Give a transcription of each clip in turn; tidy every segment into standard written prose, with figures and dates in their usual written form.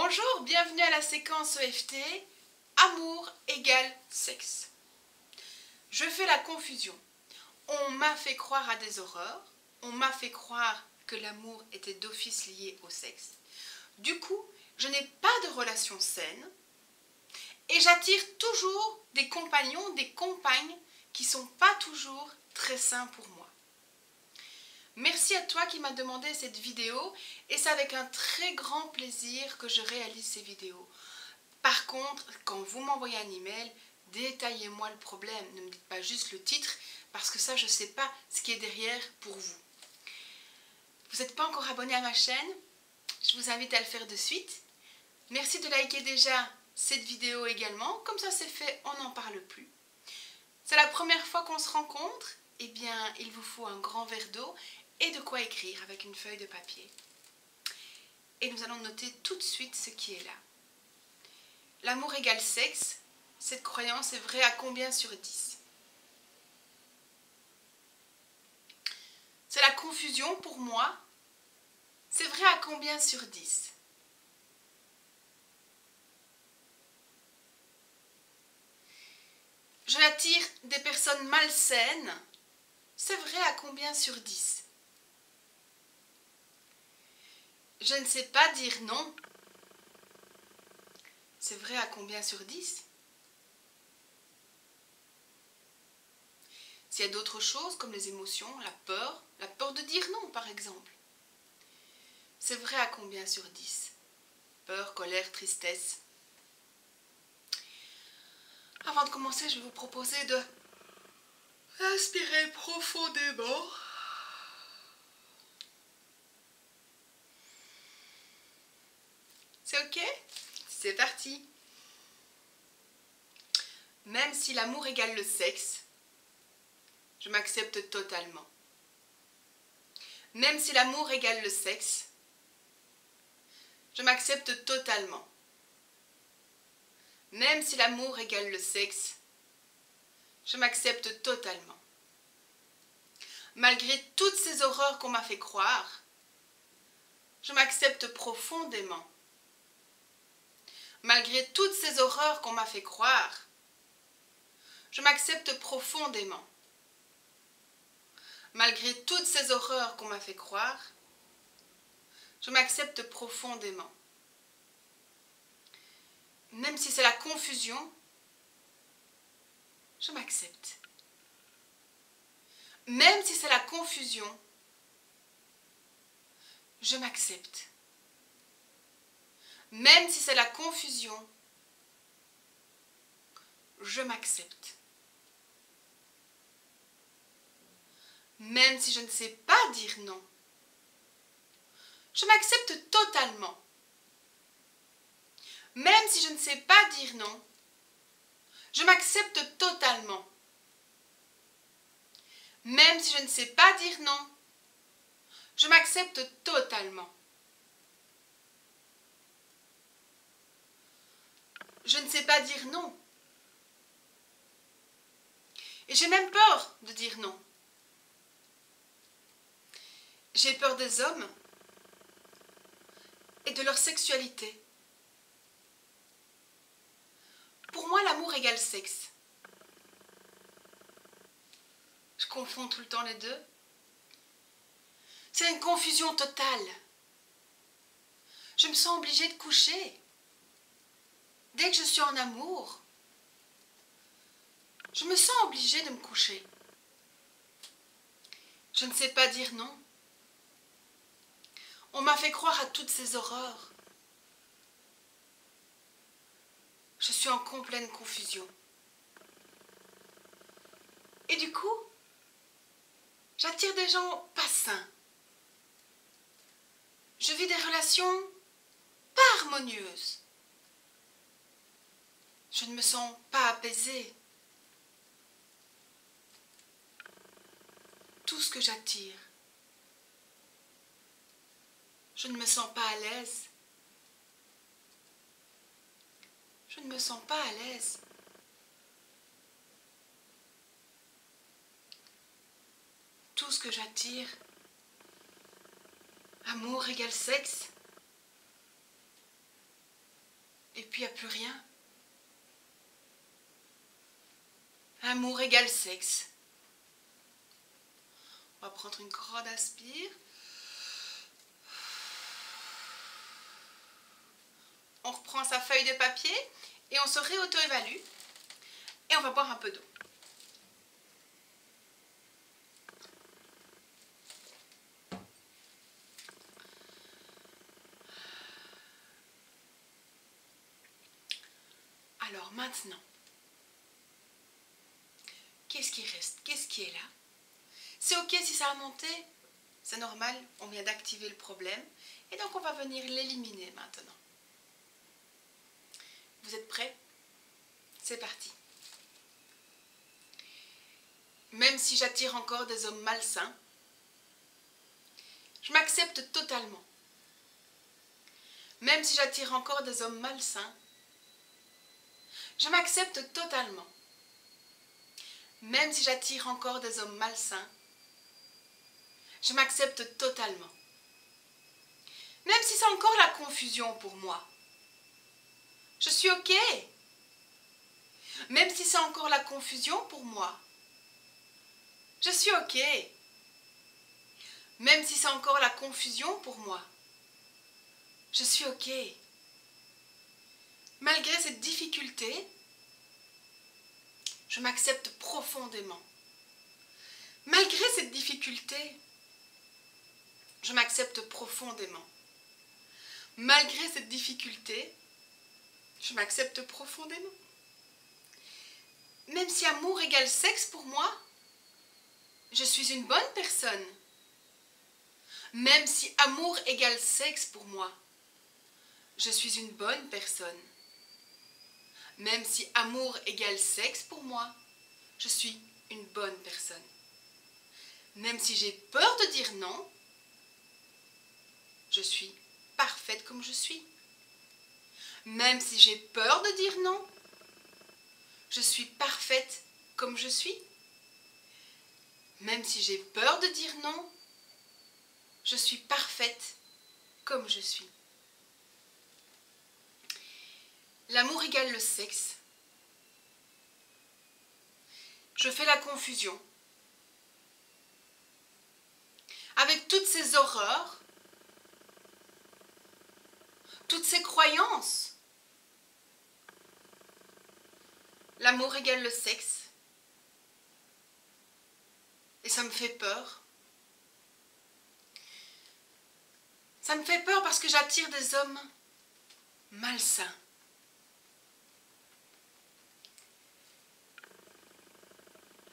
Bonjour, bienvenue à la séquence EFT, amour égale sexe. Je fais la confusion. On m'a fait croire à des horreurs, on m'a fait croire que l'amour était d'office lié au sexe. Du coup, je n'ai pas de relation saine et j'attire toujours des compagnons, des compagnes qui ne sont pas toujours très sains pour moi. Merci à toi qui m'as demandé cette vidéo et c'est avec un très grand plaisir que je réalise ces vidéos. Par contre, quand vous m'envoyez un email, détaillez-moi le problème. Ne me dites pas juste le titre parce que ça, je ne sais pas ce qui est derrière pour vous. Vous n'êtes pas encore abonné à ma chaîne? Je vous invite à le faire de suite. Merci de liker déjà cette vidéo également. Comme ça c'est fait, on n'en parle plus. C'est la première fois qu'on se rencontre? Eh bien, il vous faut un grand verre d'eau et de quoi écrire avec une feuille de papier. Et nous allons noter tout de suite ce qui est là. L'amour égale sexe, cette croyance est vraie à combien sur 10? C'est la confusion pour moi. C'est vrai à combien sur 10? Je attire des personnes malsaines. C'est vrai à combien sur 10? Je ne sais pas dire non. C'est vrai à combien sur 10? S'il y a d'autres choses comme les émotions, la peur de dire non par exemple. C'est vrai à combien sur 10? Peur, colère, tristesse. Avant de commencer, je vais vous proposer de inspirer profondément. C'est ok? C'est parti. Même si l'amour égale le sexe, je m'accepte totalement. Même si l'amour égale le sexe, je m'accepte totalement. Même si l'amour égale le sexe, je m'accepte totalement. Malgré toutes ces horreurs qu'on m'a fait croire, je m'accepte profondément. Malgré toutes ces horreurs qu'on m'a fait croire, je m'accepte profondément. Malgré toutes ces horreurs qu'on m'a fait croire, je m'accepte profondément. Même si c'est la confusion, je m'accepte. Même si c'est la confusion, je m'accepte. Même si c'est la confusion, je m'accepte. Même si je ne sais pas dire non, je m'accepte totalement. Même si je ne sais pas dire non, je m'accepte totalement. Même si je ne sais pas dire non, je m'accepte totalement. Je ne sais pas dire non. Et j'ai même peur de dire non. J'ai peur des hommes et de leur sexualité. Pour moi, l'amour égale sexe. Je confonds tout le temps les deux. C'est une confusion totale. Je me sens obligée de coucher. Dès que je suis en amour, je me sens obligée de me coucher. Je ne sais pas dire non. On m'a fait croire à toutes ces horreurs. Je suis en complète confusion. Et du coup, j'attire des gens pas sains. Je vis des relations pas harmonieuses. Je ne me sens pas apaisée. Tout ce que j'attire, je ne me sens pas à l'aise. Je ne me sens pas à l'aise. Tout ce que j'attire, amour égale sexe, Et puis il n'y a plus rien. Amour égale sexe. On va prendre une grande inspire. On reprend sa feuille de papier et on se réauto-évalue. Et on va boire un peu d'eau. Alors maintenant, qu'est-ce qui reste? Qu'est-ce qui est là? C'est ok si ça a monté, c'est normal, on vient d'activer le problème. Et donc on va venir l'éliminer maintenant. Vous êtes prêts? C'est parti. Même si j'attire encore des hommes malsains, je m'accepte totalement. Même si j'attire encore des hommes malsains, je m'accepte totalement. Même si j'attire encore des hommes malsains, je m'accepte totalement. Même si c'est encore la confusion pour moi, je suis ok. Même si c'est encore la confusion pour moi, je suis ok. Même si c'est encore la confusion pour moi, je suis ok. Malgré cette difficulté, je m'accepte profondément. Malgré cette difficulté, je m'accepte profondément. Malgré cette difficulté, je m'accepte profondément. Même si amour égale sexe pour moi, je suis une bonne personne. Même si amour égale sexe pour moi, je suis une bonne personne. Même si amour égale sexe pour moi, je suis une bonne personne. Même si j'ai peur de dire non, je suis parfaite comme je suis. Même si j'ai peur de dire non, je suis parfaite comme je suis. Même si j'ai peur de dire non, je suis parfaite comme je suis. L'amour égale le sexe. Je fais la confusion. Avec toutes ces horreurs, toutes ces croyances, l'amour égale le sexe. Et ça me fait peur. Ça me fait peur parce que j'attire des hommes malsains.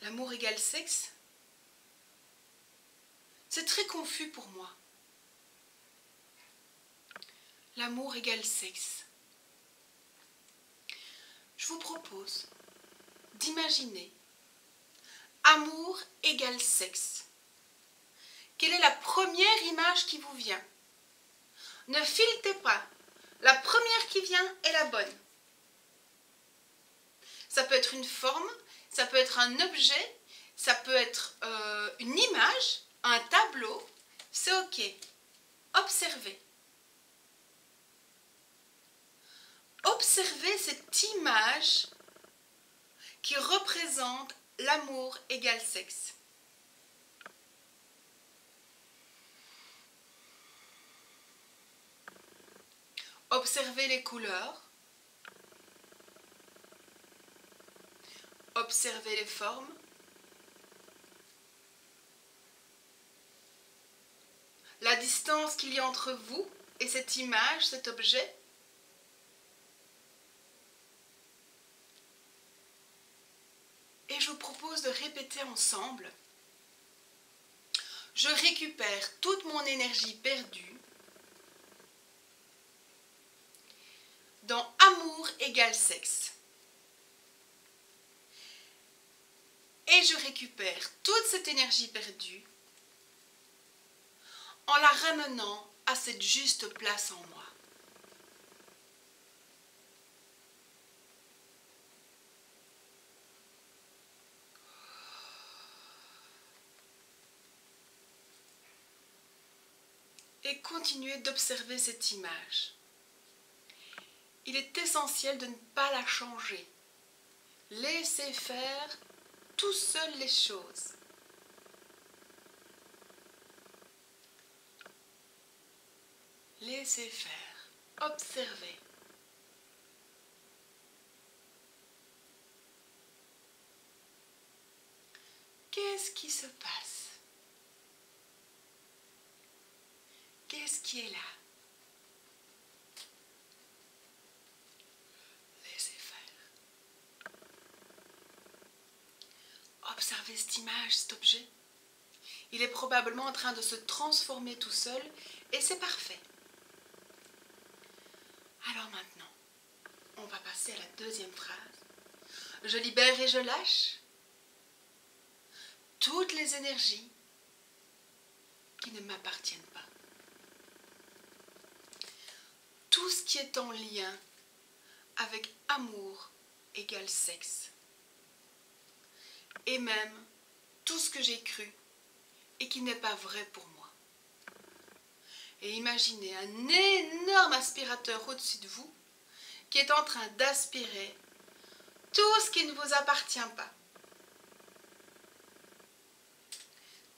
L'amour égale sexe, c'est très confus pour moi. L'amour égale sexe. Je vous propose d'imaginer amour égale sexe. Quelle est la première image qui vous vient? Ne filtrez pas. La première qui vient est la bonne. Ça peut être une forme, ça peut être un objet, ça peut être une image, un tableau. C'est ok. Observez. Observez cette image qui représente l'amour égale sexe. Observez les couleurs. Observez les formes. La distance qu'il y a entre vous et cette image, cet objet. Et je vous propose de répéter ensemble. Je récupère toute mon énergie perdue dans amour égale sexe. Et je récupère toute cette énergie perdue en la ramenant à cette juste place en moi. Et continuez d'observer cette image. il est essentiel de ne pas la changer. Laissez faire tout seul les choses. Laissez faire, observez. Qu'est-ce qui se passe? Qu'est-ce qui est là? Laissez faire. Observez cette image, cet objet. Il est probablement en train de se transformer tout seul et c'est parfait. Alors maintenant, on va passer à la deuxième phrase. Je libère et je lâche toutes les énergies qui ne m'appartiennent pas. Tout ce qui est en lien avec amour égale sexe. Et même tout ce que j'ai cru et qui n'est pas vrai pour moi. Et imaginez un énorme aspirateur au-dessus de vous qui est en train d'aspirer tout ce qui ne vous appartient pas.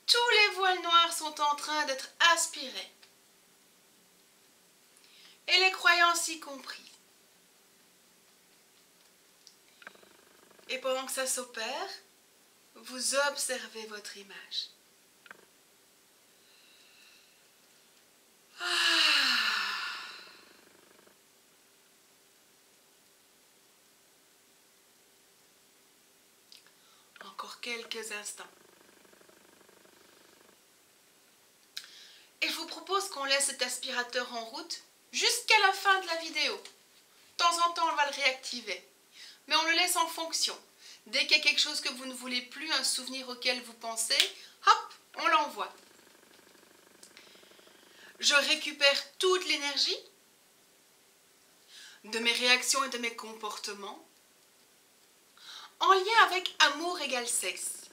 Tous les voiles noirs sont en train d'être aspirés. Et les croyances y compris. Et pendant que ça s'opère, vous observez votre image. Encore quelques instants. Et je vous propose qu'on laisse cet aspirateur en route jusqu'à la fin de la vidéo. De temps en temps, on va le réactiver. Mais on le laisse en fonction. Dès qu'il y a quelque chose que vous ne voulez plus, un souvenir auquel vous pensez, hop, on l'envoie. Je récupère toute l'énergie de mes réactions et de mes comportements en lien avec amour égale sexe,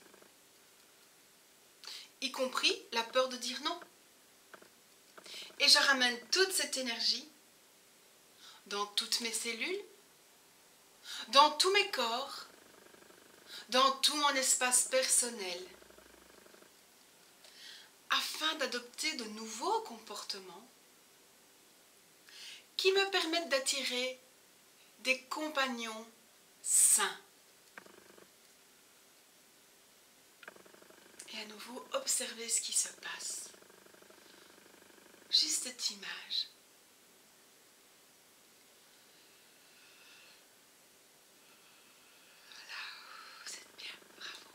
y compris la peur de dire non. Et je ramène toute cette énergie dans toutes mes cellules, dans tous mes corps, dans tout mon espace personnel, afin d'adopter de nouveaux comportements qui me permettent d'attirer des compagnons sains. Et à nouveau, observez ce qui se passe. Juste cette image. Voilà, vous êtes bien, bravo.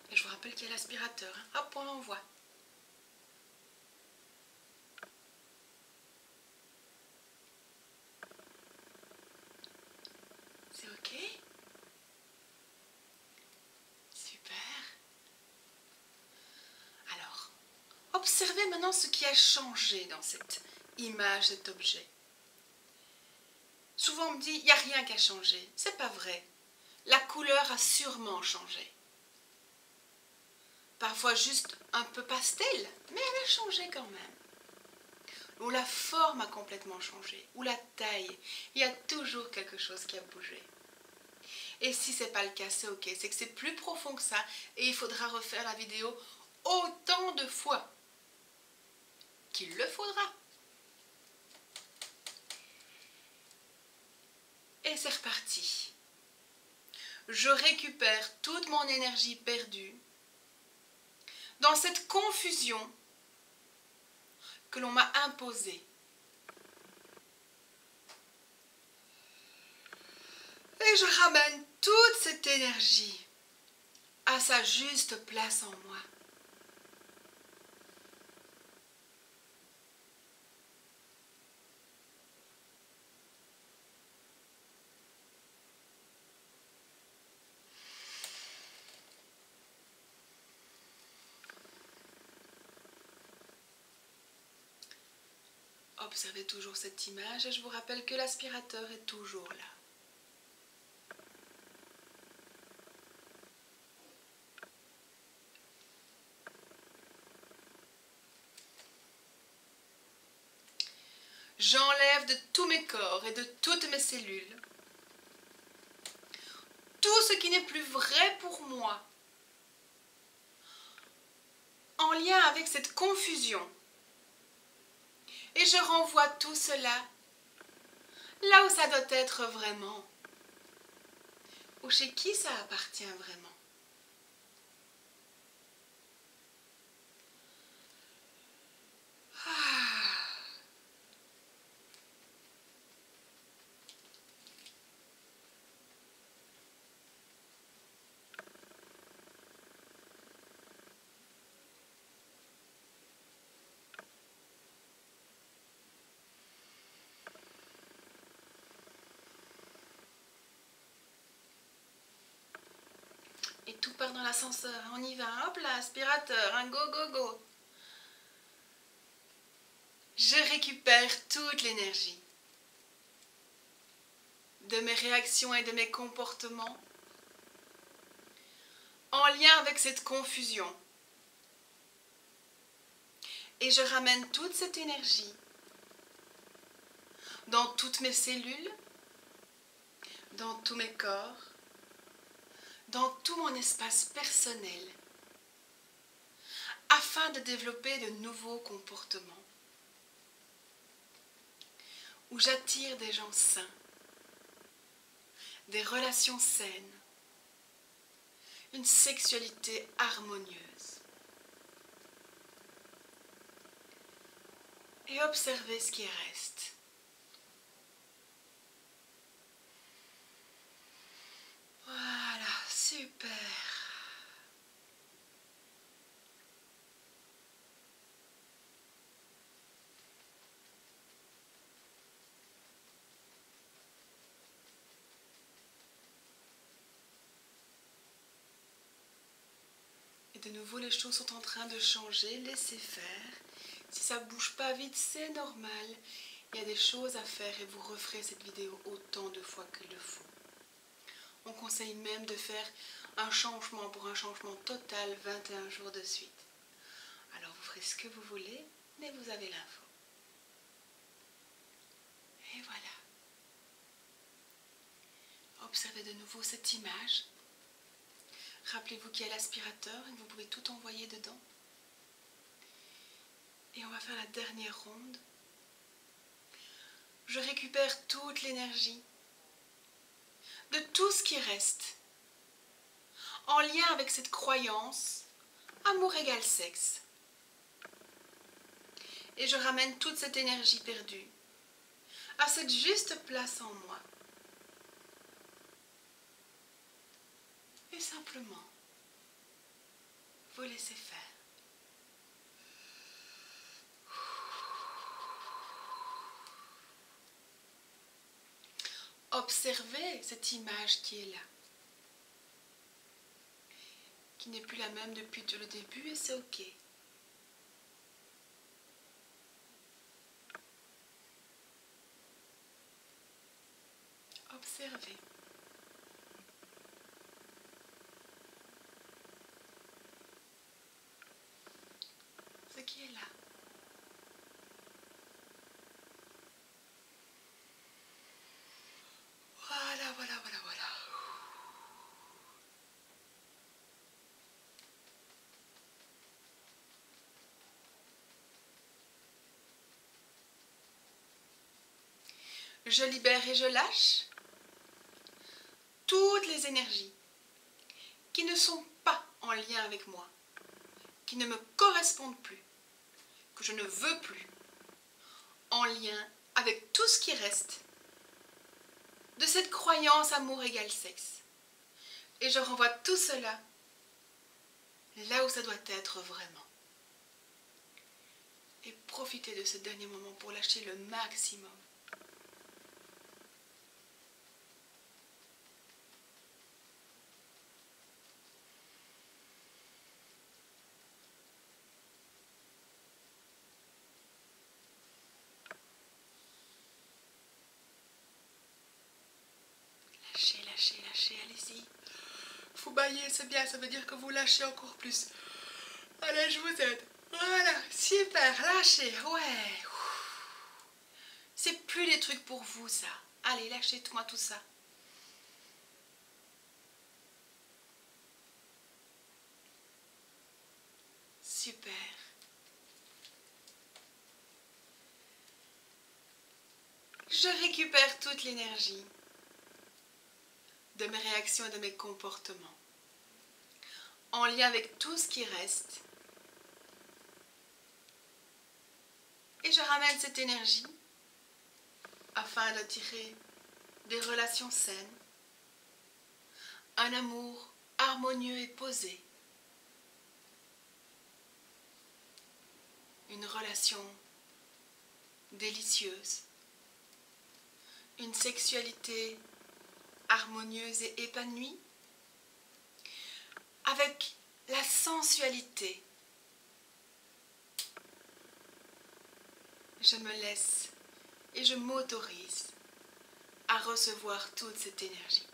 Et je vous rappelle qu'il y a l'aspirateur. Hein. Hop, on l'envoie. C'est ok? Super. Alors, observez maintenant ce qui a changé dans cette image, cet objet. Souvent on me dit, il n'y a rien qui a changé. C'est pas vrai. La couleur a sûrement changé. Parfois juste un peu pastel, mais elle a changé quand même. Ou la forme a complètement changé, ou la taille. Il y a toujours quelque chose qui a bougé. Et si ce n'est pas le cas, c'est ok. C'est que c'est plus profond que ça et il faudra refaire la vidéo autant de fois qu'il le faudra. Et c'est reparti. Je récupère toute mon énergie perdue dans cette confusion que l'on m'a imposée. Et je ramène toute cette énergie à sa juste place en moi. Observez toujours cette image et je vous rappelle que l'aspirateur est toujours là. J'enlève de tous mes corps et de toutes mes cellules tout ce qui n'est plus vrai pour moi, en lien avec cette confusion. Et je renvoie tout cela là où ça doit être vraiment, ou chez qui ça appartient vraiment. Et tout part dans l'ascenseur. On y va. Hop là, aspirateur. Un go, go, go. Je récupère toute l'énergie de mes réactions et de mes comportements en lien avec cette confusion. Et je ramène toute cette énergie dans toutes mes cellules, dans tous mes corps, dans tout mon espace personnel, afin de développer de nouveaux comportements, où j'attire des gens sains, des relations saines, une sexualité harmonieuse. Et observez ce qui reste. Voilà, super. Et de nouveau, les choses sont en train de changer. Laissez faire. Si ça ne bouge pas vite, c'est normal. Il y a des choses à faire et vous referez cette vidéo autant de fois qu'il le faut. On conseille même de faire un changement pour un changement total 21 jours de suite. Alors vous ferez ce que vous voulez, mais vous avez l'info. Et voilà. Observez de nouveau cette image. Rappelez-vous qu'il y a l'aspirateur et que vous pouvez tout envoyer dedans. Et on va faire la dernière ronde. Je récupère toute l'énergie de tout ce qui reste, en lien avec cette croyance, amour égale sexe. Et je ramène toute cette énergie perdue à cette juste place en moi. Et simplement, vous laissez faire. Observez cette image qui est là, qui n'est plus la même depuis le début et c'est ok. Observez. Ce qui est là. Voilà, voilà, voilà, voilà. Je libère et je lâche toutes les énergies qui ne sont pas en lien avec moi, qui ne me correspondent plus, que je ne veux plus, en lien avec tout ce qui reste de cette croyance amour égale sexe. Et je renvoie tout cela là où ça doit être vraiment. Et profitez de ce dernier moment pour lâcher le maximum. Lâchez, lâchez, lâchez, allez-y. Vous baillez, c'est bien, ça veut dire que vous lâchez encore plus. Allez, je vous aide. Voilà, super, lâchez, ouais. C'est plus des trucs pour vous, ça. Allez, lâchez-moi tout ça. Super. Je récupère toute l'énergie de mes réactions et de mes comportements en lien avec tout ce qui reste. Et je ramène cette énergie afin d'attirer des relations saines, un amour harmonieux et posé, une relation délicieuse, une sexualité harmonieuse et épanouie, avec la sensualité. Je me laisse et je m'autorise à recevoir toute cette énergie.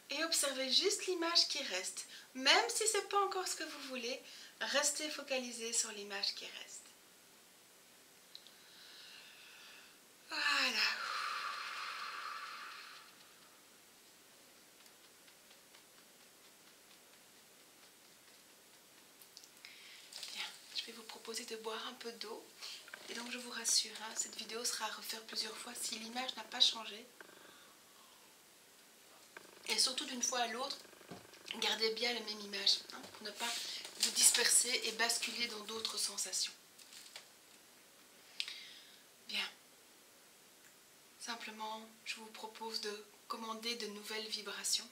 Et observez juste l'image qui reste. Même si ce n'est pas encore ce que vous voulez, restez focalisé sur l'image qui reste. Voilà. Bien, je vais vous proposer de boire un peu d'eau. Et donc je vous rassure, hein, cette vidéo sera à refaire plusieurs fois si l'image n'a pas changé. Et surtout d'une fois à l'autre, gardez bien la même image, hein, pour ne pas vous disperser et basculer dans d'autres sensations. Bien. Simplement, je vous propose de commander de nouvelles vibrations.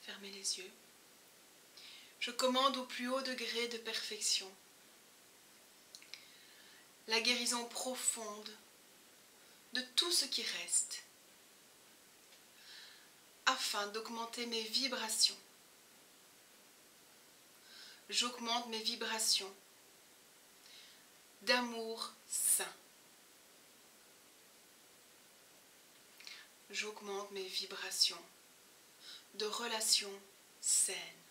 Fermez les yeux. Je commande au plus haut degré de perfection la guérison profonde de tout ce qui reste, afin d'augmenter mes vibrations. J'augmente mes vibrations d'amour sain. J'augmente mes vibrations de relations saines.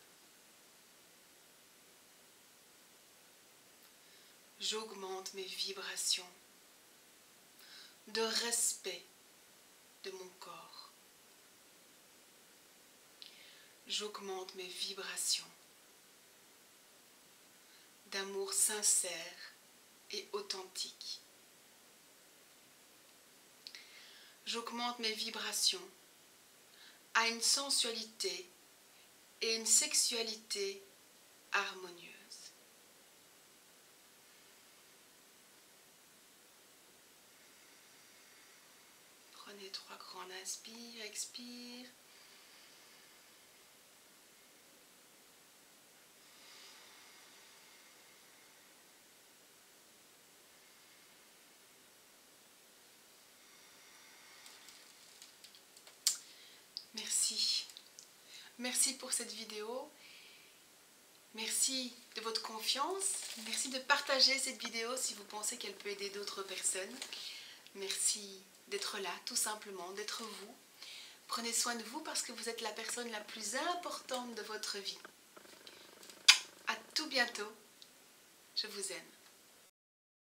J'augmente mes vibrations de respect de mon corps. J'augmente mes vibrations d'amour sincère et authentique. J'augmente mes vibrations à une sensualité et une sexualité harmonieuse. Prenez 3 grands inspires, expire. Merci. Merci pour cette vidéo. Merci de votre confiance. Merci de partager cette vidéo si vous pensez qu'elle peut aider d'autres personnes. Merci d'être là, tout simplement, d'être vous. Prenez soin de vous parce que vous êtes la personne la plus importante de votre vie. À tout bientôt. Je vous aime.